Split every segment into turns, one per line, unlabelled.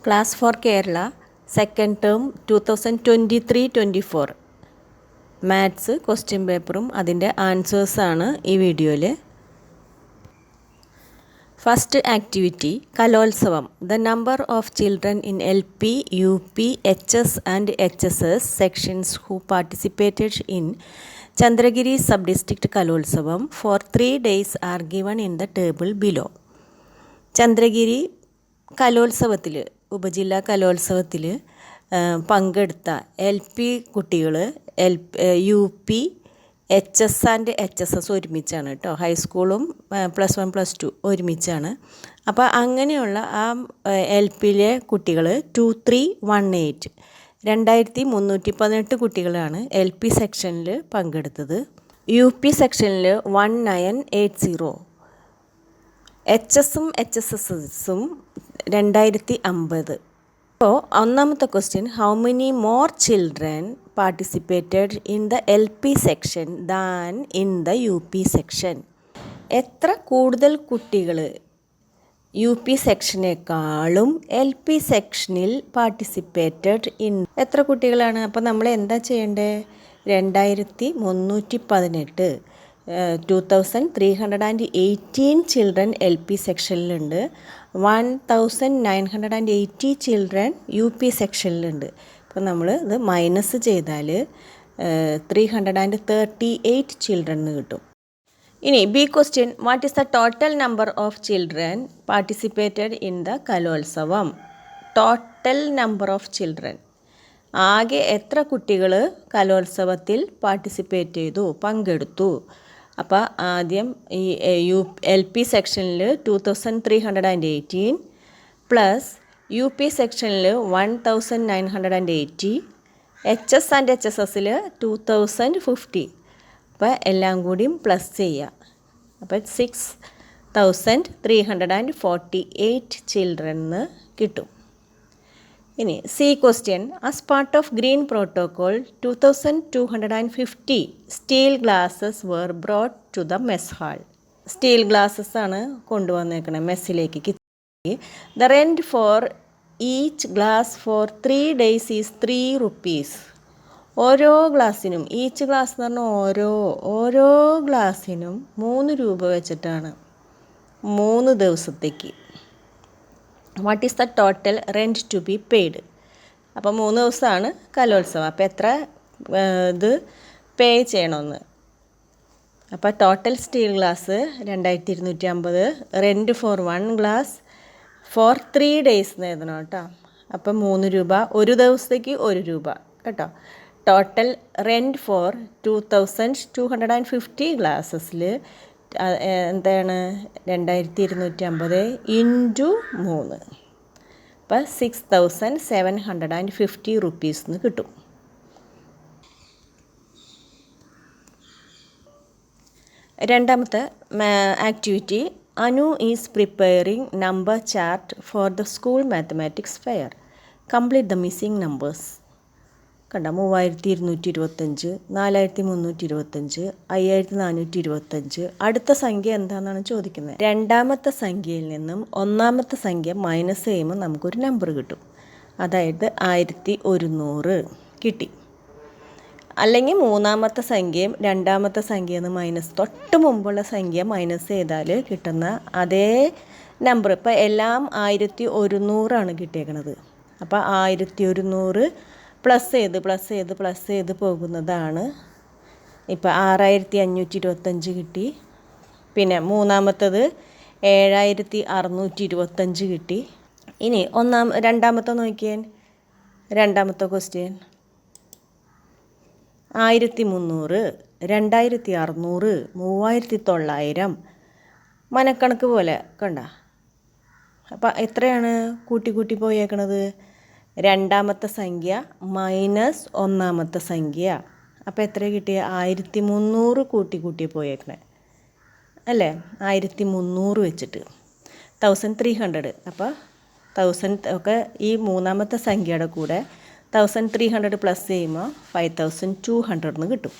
Class for Kerala, second term 2023-24 maths question പേപ്പറും അതിൻ്റെ ആൻസേഴ്സാണ് ഈ വീഡിയോയിൽ. First activity Kalolsavam. The number of children in LP, UP, HS and HSS sections who participated in Chandragiri sub district Kalolsavam for 3 days are given in the table below. Chandragiri കലോത്സവത്തിൽ, ഉപജില്ലാ കലോത്സവത്തിൽ പങ്കെടുത്ത LP കുട്ടികൾ, UP, HS ആൻഡ് HSS ഒരുമിച്ചാണ് കേട്ടോ. ഹൈസ്കൂളും +1 +2 ഒരുമിച്ചാണ്. അപ്പോൾ അങ്ങനെയുള്ള ആ LPയിലെ കുട്ടികൾ 2318 2318 കുട്ടികളാണ് LP സെക്ഷനിൽ പങ്കെടുത്തത്. UP സെക്ഷനിൽ 1980. HSസും HSSസും 2050. അപ്പോൾ ഒന്നാമത്തെ question, how many more children participated in the LP section than in the UP section? എത്ര കൂടുതൽ കുട്ടികൾ UP സെക്ഷനേക്കാളും LP സെക്ഷനിൽ പാർട്ടിസിപ്പേറ്റഡ് ഇൻ, എത്ര കുട്ടികളാണ്? അപ്പോൾ നമ്മൾ എന്താ ചെയ്യേണ്ടത്? 2318 2318 ചിൽഡ്രൻ LP സെക്ഷനിലുണ്ട്, 1980 ചിൽഡ്രൻ UP സെക്ഷനിലുണ്ട്. അപ്പോൾ നമ്മൾ ഇത് മൈനസ് ചെയ്താൽ 338 ചിൽഡ്രൻ എന്ന് കിട്ടും. ഇനി B question, what is the total number of children participated in the കലോത്സവം? ടോട്ടൽ നമ്പർ ഓഫ് ചിൽഡ്രൻ, ആകെ എത്ര കുട്ടികൾ കലോത്സവത്തിൽ പാർട്ടിസിപ്പേറ്റ് ചെയ്തു, പങ്കെടുത്തു? അപ്പോൾ ആദ്യം ഈ LP സെക്ഷനിൽ 2318 പ്ലസ് UP സെക്ഷനിൽ 1980, HS ആൻഡ് HSSൽ 2050. അപ്പോൾ എല്ലാം കൂടിയും പ്ലസ് ചെയ്യുക. അപ്പോൾ 6348 ചിൽഡ്രന്ന് കിട്ടും. ഇനി C question, as part of green protocol 2250 steel glasses were brought to the mess hall. Steel glasses ആണ് കൊണ്ടുവന്നേക്കണേ മെസ്സിലേക്ക്. The rent for each glass for 3 days is 3 rupees. ഓരോ ഗ്ലാസ്സിനും, ഈച്ച് ഗ്ലാസ് എന്ന് പറഞ്ഞാൽ ഓരോ ഗ്ലാസ്സിനും 3 രൂപ വെച്ചിട്ടാണ് 3 ദിവസത്തേക്ക്. What is the total rent to be paid? അപ്പോൾ 3 ദിവസമാണ് കലോത്സവം. അപ്പോൾ എത്ര ഇത് പേ ചെയ്യണമെന്ന്? അപ്പോൾ total steel glass 2250, rent for 1 glass for 3 days എന്ന് എഴുതണം കേട്ടോ. അപ്പം 3 രൂപ, ഒരു ദിവസത്തേക്ക് 1 രൂപ കേട്ടോ. ടോട്ടൽ റെൻറ്റ് ഫോർ 2250 ഗ്ലാസസിൽ എന്താണ് 2250 ഇൻറ്റു 3, അപ്പോൾ 6750 rupees എന്ന് കിട്ടും. രണ്ടാമത്തെ activity, Anu is preparing number chart for the school mathematics fair. Complete the missing numbers. കണ്ട, 3225, 4325, 5425. അടുത്ത സംഖ്യ എന്താണെന്നാണ് ചോദിക്കുന്നത്. രണ്ടാമത്തെ സംഖ്യയിൽ നിന്നും ഒന്നാമത്തെ സംഖ്യ മൈനസ് ചെയ്യുമ്പോൾ നമുക്കൊരു നമ്പർ കിട്ടും. അതായത് 1100 കിട്ടി. അല്ലെങ്കിൽ മൂന്നാമത്തെ സംഖ്യയും രണ്ടാമത്തെ സംഖ്യയിൽ നിന്ന് മൈനസ്, തൊട്ട് മുമ്പുള്ള സംഖ്യ മൈനസ് ചെയ്താൽ കിട്ടുന്ന അതേ നമ്പർ. ഇപ്പോൾ എല്ലാം 1100 കിട്ടിയേക്കണത്. അപ്പോൾ 1100 പ്ലസ് ചെയ്ത് പോകുന്നതാണ്. ഇപ്പോൾ 6525 കിട്ടി. പിന്നെ മൂന്നാമത്തത് 7625 കിട്ടി. ഇനി രണ്ടാമത്തെ നോക്കിയാൽ, രണ്ടാമത്തെ ക്വസ്റ്റ്യൻ 1300, 2600, 3900 മനക്കണക്ക് പോലെ കണ്ട. അപ്പം എത്രയാണ് കൂട്ടി പോയേക്കണത്? രണ്ടാമത്തെ സംഖ്യ മൈനസ് ഒന്നാമത്തെ സംഖ്യ. അപ്പോൾ എത്ര കിട്ടിയ? 1300 കൂട്ടി പോയേക്കണേ അല്ലേ? 1300 വെച്ചിട്ട് 1300. അപ്പോൾ 1000 ഒക്കെ ഈ മൂന്നാമത്തെ സംഖ്യയുടെ കൂടെ 1300 പ്ലസ് ചെയ്യുമ്പോൾ 5200 എന്ന് കിട്ടും.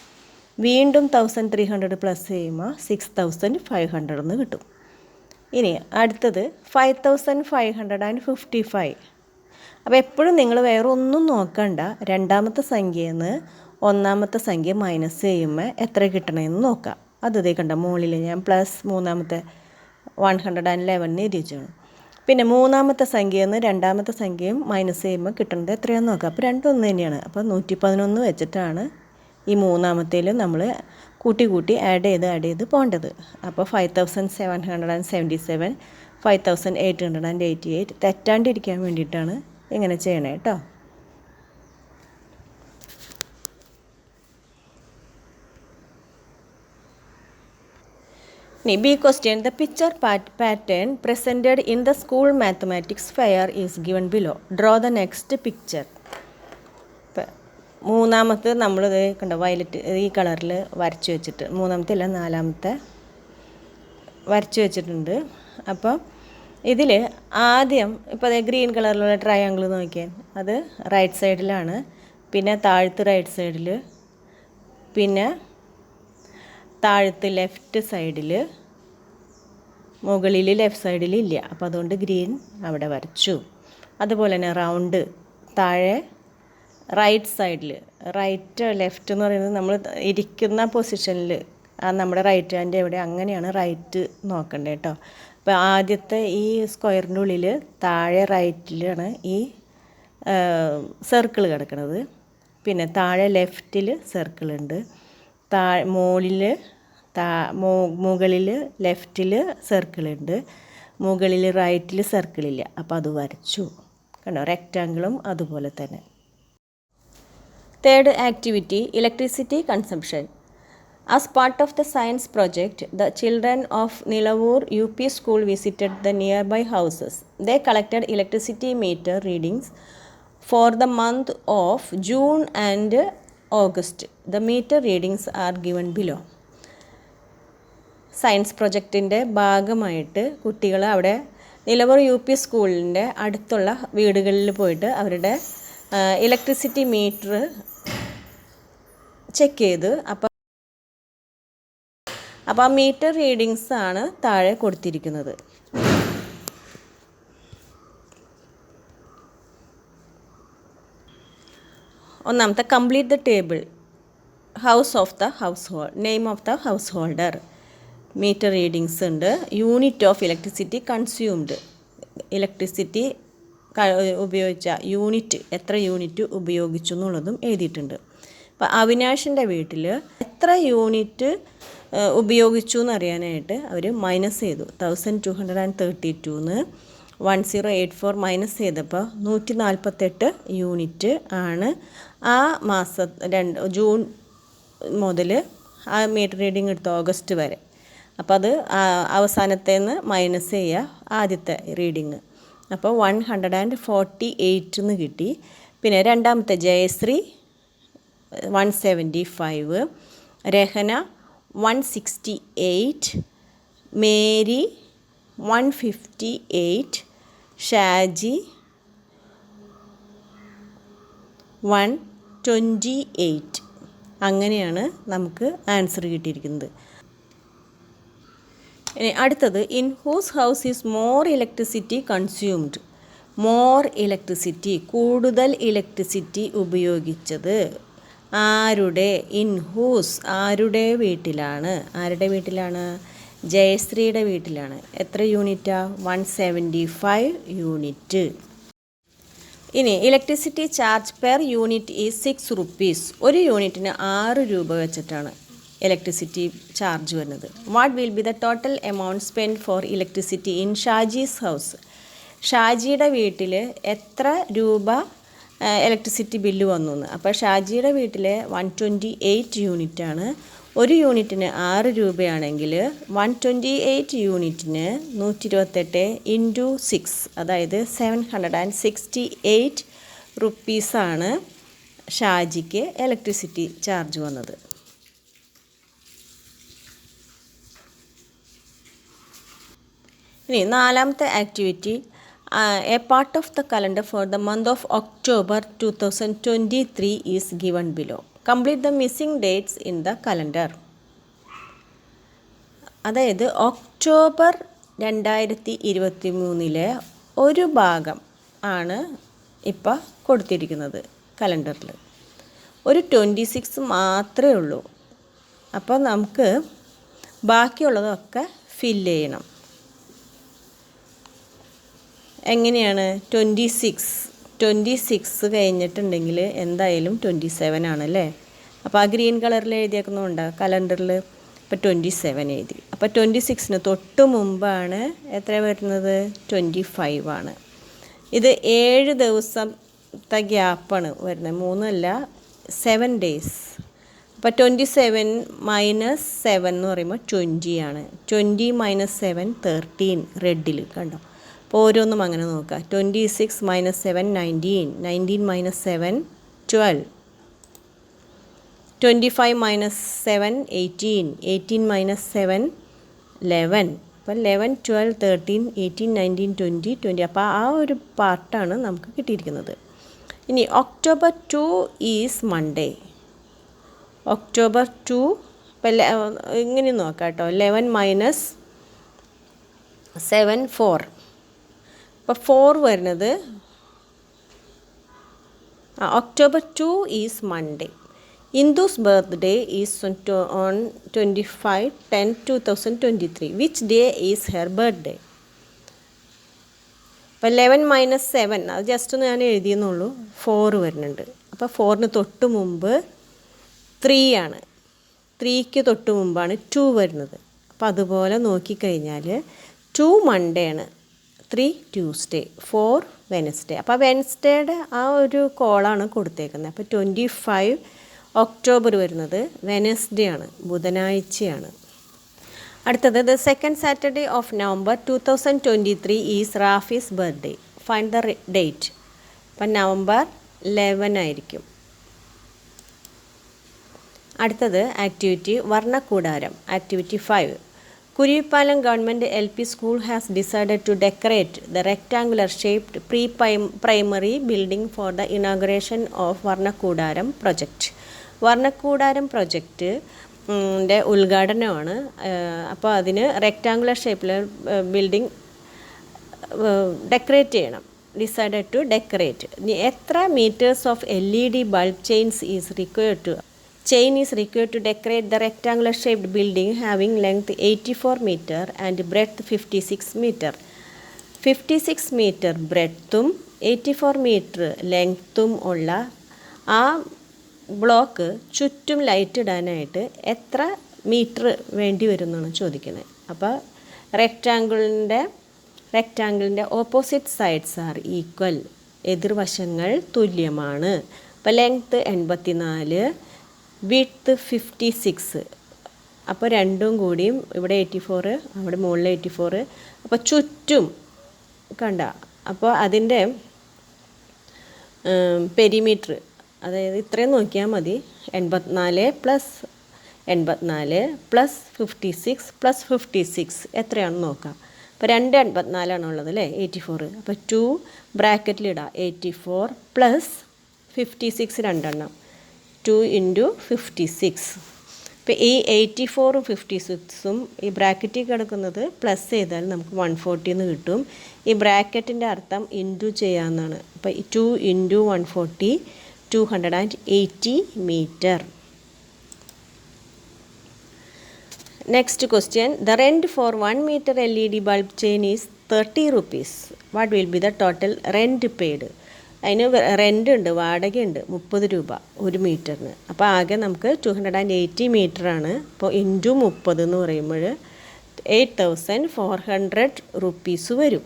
വീണ്ടും 1300 പ്ലസ് ചെയ്യുമ്പോൾ 6500 എന്ന് കിട്ടും. ഇനി അടുത്തത് 5555. അപ്പോൾ എപ്പോഴും നിങ്ങൾ വേറെ ഒന്നും നോക്കണ്ട, രണ്ടാമത്തെ സംഖ്യയിൽ നിന്ന് ഒന്നാമത്തെ സംഖ്യ മൈനസ് ചെയ്യുമ്പോൾ എത്ര കിട്ടണമെന്ന് നോക്കാം. അത് ഇതേ കണ്ട മുകളിൽ ഞാൻ പ്ലസ് മൂന്നാമത്തെ 111 എഴുതി വെച്ചാണ്. പിന്നെ മൂന്നാമത്തെ സംഖ്യയിൽ നിന്ന് രണ്ടാമത്തെ സംഖ്യയും മൈനസ് ചെയ്യുമ്പോൾ കിട്ടുന്നത് എത്രയാണെന്ന് നോക്കാം. അപ്പോൾ രണ്ടും ഒന്ന് തന്നെയാണ്. അപ്പോൾ 111 വെച്ചിട്ടാണ് ഈ മൂന്നാമത്തേൽ നമ്മൾ കൂട്ടി ആഡ് ചെയ്ത് പോകേണ്ടത്. അപ്പോൾ 5777, 5888 തെറ്റാണ്ടിരിക്കാൻ വേണ്ടിയിട്ടാണ് ഇങ്ങനെ ചെയ്യണേ കേട്ടോ. B question. The picture pattern presented in the school mathematics fair is given below. Draw the next picture. മൂന്നാമത്തെ നമ്മൾ കണ്ടോ വയലറ്റ് ഈ കളറിൽ വരച്ച് വെച്ചിട്ട്, മൂന്നാമത്തെ അല്ല നാലാമത്തെ വരച്ച് വെച്ചിട്ടുണ്ട്. അപ്പോൾ ഇതിൽ ആദ്യം ഇപ്പോൾ അതേ ഗ്രീൻ കളറിലുള്ള ട്രയാങ്കിൾ നോക്കിയാൽ അത് റൈറ്റ് സൈഡിലാണ്, പിന്നെ താഴത്ത് റൈറ്റ് സൈഡിൽ, പിന്നെ താഴത്ത് ലെഫ്റ്റ് സൈഡിൽ, മുകളിൽ ലെഫ്റ്റ് സൈഡിൽ ഇല്ല. അപ്പോൾ അതുകൊണ്ട് ഗ്രീൻ അവിടെ വരച്ചു. അതുപോലെ തന്നെ റൗണ്ട് താഴെ റൈറ്റ് സൈഡിൽ, റൈറ്റ് ലെഫ്റ്റ് എന്ന് പറയുന്നത് നമ്മൾ ഇരിക്കുന്ന പൊസിഷനിൽ നമ്മുടെ റൈറ്റ് ഹാൻഡ് എവിടെ അങ്ങനെയാണ് റൈറ്റ് നോക്കേണ്ടത് കേട്ടോ. അപ്പോൾ ആദ്യത്തെ ഈ സ്ക്വയറിൻ്റെ ഉള്ളിൽ താഴെ റൈറ്റിലാണ് ഈ സർക്കിൾ കിടക്കുന്നത്. പിന്നെ താഴെ ലെഫ്റ്റിൽ സർക്കിളുണ്ട്, മുകളിൽ ലെഫ്റ്റിൽ സർക്കിളുണ്ട്, മുകളിൽ റൈറ്റിൽ സർക്കിളില്ല. അപ്പോൾ അത് വരച്ചു കണ്ടോ. റെക്റ്റാങ്കിളും അതുപോലെ തന്നെ. Third activity, electricity consumption. As part of the science project, the children of Nilavur UP school visited the nearby houses. They collected electricity meter readings for the month of June and August. The meter readings are given below. Science പ്രൊജക്റ്റിൻ്റെ ഭാഗമായിട്ട് കുട്ടികൾ അവിടെ Nilavoor UP സ്കൂളിൻ്റെ അടുത്തുള്ള വീടുകളിൽ പോയിട്ട് അവരുടെ electricity metre check ചെയ്ത് അപ്പോൾ ആ മീറ്റർ റീഡിങ്സ് ആണ് താഴെ കൊടുത്തിരിക്കുന്നത്. ഒന്നാമത്തെ complete the table. House of the house hold, name of the house holder, meter readings ഉണ്ട്, unit of electricity consumed, electricity ഉപയോഗിച്ച യൂണിറ്റ്, എത്ര യൂണിറ്റ് ഉപയോഗിച്ചു എന്നുള്ളതും എഴുതിയിട്ടുണ്ട്. അപ്പോൾ അവിനാഷിൻ്റെ വീട്ടിൽ എത്ര യൂണിറ്റ് ഉപയോഗിച്ചു എന്നറിയാനായിട്ട് അവർ മൈനസ് ചെയ്തു. 1232 1084 മൈനസ് ചെയ്തപ്പോൾ 148 യൂണിറ്റ് ആണ് ആ മാസം ജൂൺ മുതൽ ആ മീറ്റർ റീഡിങ് എടുത്ത ഓഗസ്റ്റ് വരെ. അപ്പോൾ അത് അവസാനത്തേന്ന് മൈനസ് ചെയ്യുക ആദ്യത്തെ റീഡിങ്. അപ്പോൾ 148 കിട്ടി. പിന്നെ രണ്ടാമത്തെ ജയശ്രീ 175, രഹന 168, മേരി 158, ഷാജി 128. അങ്ങനെയാണ് നമുക്ക് ആൻസർ കിട്ടിയിരിക്കുന്നത്. ഇനി അടുത്തത്, in whose house is more electricity consumed. More electricity, കൂടുതൽ ഇലക്ട്രിസിറ്റി ഉപയോഗിച്ചത് ആരുടെ? ഇൻ ഹൂസ്, ആരുടെ വീട്ടിലാണ്? ആരുടെ വീട്ടിലാണ്? ജയശ്രീയുടെ വീട്ടിലാണ്. എത്ര യൂണിറ്റാ? 175 യൂണിറ്റ്. ഇനി electricity charge per unit is 6 rupees. ഒരു യൂണിറ്റിന് 6 രൂപ വെച്ചിട്ടാണ് ഇലക്ട്രിസിറ്റി ചാർജ് വരുന്നത്. What will be the total amount spend for electricity in Shaji's house. ഷാജിയുടെ വീട്ടിൽ എത്ര രൂപ ഇലക്ട്രിസിറ്റി ബില്ല് വന്നു എന്ന്. അപ്പോൾ ഷാജിയുടെ വീട്ടിൽ 128 യൂണിറ്റാണ്. ഒരു യൂണിറ്റിന് 6 രൂപയാണെങ്കിൽ 128 യൂണിറ്റിന് 128 × 6, അതായത് 768 റുപ്പീസാണ് ഷാജിക്ക് ഇലക്ട്രിസിറ്റി ചാർജ് വന്നത്. ഇനി നാലാമത്തെ activity, A part of the calendar for the month of October 2023 is given below. Complete the missing dates in the calendar. അതായത് ഒക്ടോബർ 2023 ഒരു ഭാഗം ആണ് ഇപ്പം കൊടുത്തിരിക്കുന്നത് കലണ്ടറിൽ. ഒരു 26 മാത്രമേ ഉള്ളൂ. അപ്പോൾ നമുക്ക് ബാക്കിയുള്ളതൊക്കെ ഫില്ല് ചെയ്യണം. എങ്ങനെയാണ്? 26 കഴിഞ്ഞിട്ടുണ്ടെങ്കിൽ എന്തായാലും 27 ആണല്ലേ. അപ്പോൾ ആ ഗ്രീൻ കളറിൽ എഴുതിയേക്കുന്നുണ്ട് കലണ്ടറിൽ. ഇപ്പോൾ 27 എഴുതി. അപ്പോൾ 26-ന് തൊട്ട് മുമ്പാണ് എത്ര വരുന്നത്? 25 ആണ്. ഇത് 7 ദിവസത്തെ ഗ്യാപ്പാണ് വരുന്നത്, 3 അല്ല 7 ഡേയ്സ്. അപ്പോൾ 27 മൈനസ് 7 എന്ന് പറയുമ്പോൾ 20 ആണ്. 20 മൈനസ് 7 13 റെഡിൽ കണ്ടോ. അപ്പോൾ ഓരോന്നും അങ്ങനെ നോക്കുക. 26 മൈനസ് 7 19, 19 മൈനസ് 7 12, 25 മൈനസ് 7 18, 18 മൈനസ് 7 11. അപ്പോൾ 11 12 13 18 19 20 20. അപ്പോൾ ആ ഒരു പാർട്ടാണ് നമുക്ക് കിട്ടിയിരിക്കുന്നത്. ഇനി October 2 ഈസ് മൺഡേ. October 2 ഇപ്പം ഇങ്ങനെ നോക്കാം കേട്ടോ. 11 മൈനസ് 7 4. അപ്പോൾ 4 വരുന്നത് October 2 is Monday. Indu's birthday is on 25/10/2023. Which day is her birthday? അപ്പോൾ 11 മൈനസ് 7 അത് ജസ്റ്റ് ഒന്ന് ഞാൻ എഴുതിയെന്നുള്ളൂ. 4 വരുന്നുണ്ട്. അപ്പോൾ 4-ന് തൊട്ട് മുമ്പ് 3 ആണ്. 3-ക്ക് തൊട്ട് മുമ്പാണ് 2 വരുന്നത്. അപ്പോൾ അതുപോലെ നോക്കിക്കഴിഞ്ഞാൽ 2 മൺഡേ ആണ്, 3 ട്യൂസ്ഡേ, 4 വെനസ്ഡേ. അപ്പോൾ വെനസ്ഡേയുടെ ആ ഒരു കോളാണ് കൊടുത്തേക്കുന്നത്. അപ്പോൾ 25 ഒക്ടോബർ വരുന്നത് വെനസ്ഡേ ആണ്, ബുധനാഴ്ചയാണ്. അടുത്തത് the second Saturday of November 2023 is Rafi's birthday. Find the date. അപ്പം നവംബർ 11 ആയിരിക്കും. അടുത്തത് activity Varnakkoodaram. Activity 5. Kurippalam government LP school has decided to decorate the rectangular shaped pre primary building for the inauguration of Varnakkoodaram project. Varnakkoodaram പ്രൊജക്റ്റിൻ്റെ ഉദ്ഘാടനമാണ്. അപ്പോൾ അതിന് rectangular ഷേപ്പിൽ building decorate ചെയ്യണം. Decided to decorate. എത്ര meters of LED bulb chains is required to chain is required to decorate the rectangular shaped building having length 84 meter and breadth 56 meter. 56 meter breadthും 84 meter ലെങ്ത്തും ഉള്ള ആ block ചുറ്റും light ഇടാനായിട്ട് എത്ര metre വേണ്ടി വരും എന്നാണ് ചോദിക്കുന്നത്. അപ്പോൾ റെക്റ്റാങ്കിളിൻ്റെ ഓപ്പോസിറ്റ് സൈഡ്സ് ആർ ഈക്വൽ. എതിർവശങ്ങൾ തുല്യമാണ്. അപ്പോൾ ലെങ്ത്ത് 84, വിഡ്ത്ത് 56. അപ്പോൾ രണ്ടും കൂടിയും ഇവിടെ 84, അവിടെ മുകളിൽ 84. അപ്പോൾ ചുറ്റും കണ്ട. അപ്പോൾ അതിൻ്റെ പെരിമീറ്റർ, അതായത് ഇത്രയും നോക്കിയാൽ മതി. 84 പ്ലസ് 84 പ്ലസ് 56 പ്ലസ് 56 എത്രയാണെന്ന് നോക്കാം. അപ്പോൾ 2 84 ഉള്ളത് അല്ലേ, 84. അപ്പോൾ 2 ബ്രാക്കറ്റിലിടാം. 84 പ്ലസ് 56 രണ്ടെണ്ണം, 2 ഇൻറ്റു 56. ഇപ്പോൾ ഈ 84ഉം 56ഉം ഈ ബ്രാക്കറ്റിൽ കിടക്കുന്നത് പ്ലസ് ചെയ്താൽ നമുക്ക് 140 എന്ന് കിട്ടും. ഈ ബ്രാക്കറ്റിൻ്റെ അർത്ഥം ഇൻറ്റു ചെയ്യാമെന്നാണ്. അപ്പോൾ 2 into 140 280 meter. Next question. The rent for 1 meter LED bulb chain is 30 rupees. What will be the total rent paid? അതിന് റെൻ്റ് ഉണ്ട്, വാടകയുണ്ട് 30 രൂപ 1 മീറ്ററിന്. അപ്പോൾ ആകെ നമുക്ക് 280 മീറ്ററാണ്. അപ്പോൾ ഇൻറ്റു 30 എന്ന് പറയുമ്പോൾ 8400 റുപ്പീസ് വരും.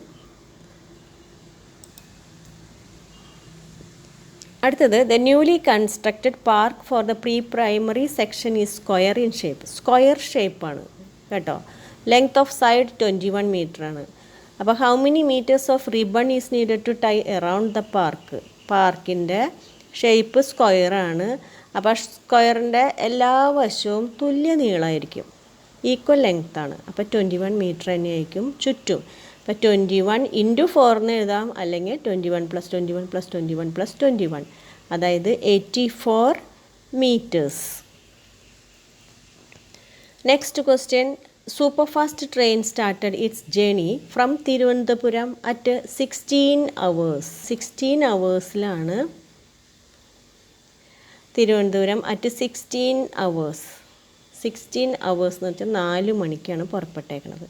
അടുത്തത് the newly constructed park for the pre primary section is square in shape. Square ഷേപ്പാണ് കേട്ടോ. ലെങ്ത് ഓഫ് സൈഡ് 21 മീറ്ററാണ്. അപ്പോൾ how many meters of ribbon is needed to tie around the park? പാർക്കിൻ്റെ shape സ്ക്വയറാണ്. അപ്പോൾ സ്ക്വയറിൻ്റെ എല്ലാ വശവും തുല്യ നീളമായിരിക്കും, ഈക്വൽ ലെങ്ത്താണ്. അപ്പോൾ 21 മീറ്റർ തന്നെയായിരിക്കും ചുറ്റും. അപ്പോൾ 21 ഇൻറ്റു 4 എന്ന് എഴുതാം, അല്ലെങ്കിൽ 21 + 21 + 21 + 21, അതായത് 84 meters. Next question. Superfast train started its journey from Thiruvananthapuram at 16 hours. 16 hours-ലാണ് തിരുവനന്തപുരം അറ്റ് 16 hours. 16 hours എന്ന് വെച്ചാൽ 4 മണിക്കാണ് പുറപ്പെട്ടേക്കുന്നത്.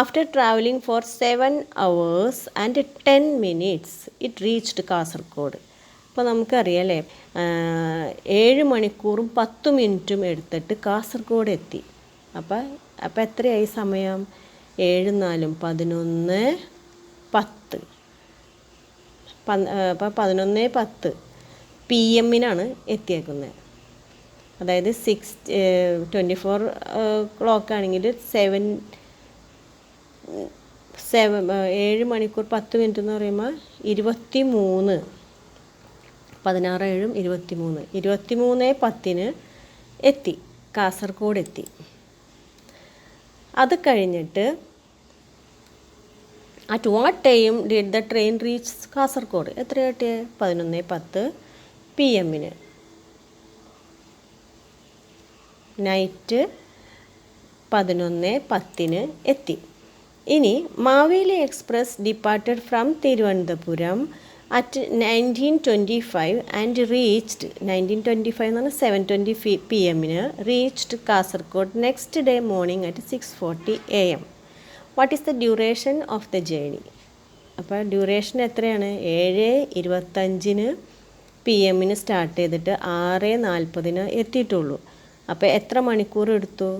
After travelling for 7 hours and 10 minutes it reached Kasaragod. അപ്പോൾ നമുക്കറിയാം അല്ലേ, 7 മണിക്കൂറും 10 മിനിറ്റും എടുത്തിട്ട് കാസർഗോഡ് എത്തി. അപ്പോൾ എത്രയായി സമയം? 7 4 11 10. അപ്പോൾ 11:10 PM-നാണ് എത്തിയേക്കുന്നത്. അതായത് 24 o'clock ആണെങ്കിൽ 7 മണിക്കൂർ 10 മിനിറ്റ് എന്ന് പറയുമ്പോൾ 23. 16 7 23. 23:10 എത്തി, കാസർഗോഡ് എത്തി. അത് കഴിഞ്ഞിട്ട് at what time did the train reach Kasaragod? എത്രയായിട്ട്? 11:10 PM-ന്. നൈറ്റ് 11:10 എത്തി. ഇനി Maveli express departed from Thiruvananthapuram at 19:25 and reached 19:25 എന്ന് പറഞ്ഞാൽ 7:20 PM-ന് reached Kasaragod next day morning at 6:40 AM. What is the duration of the journey? അപ്പോൾ ഡ്യൂറേഷൻ എത്രയാണ്? 7:25 PM-ന് സ്റ്റാർട്ട് ചെയ്തിട്ട് 6:40 എത്തിയിട്ടുള്ളൂ. അപ്പോൾ എത്ര മണിക്കൂർ എടുത്തു?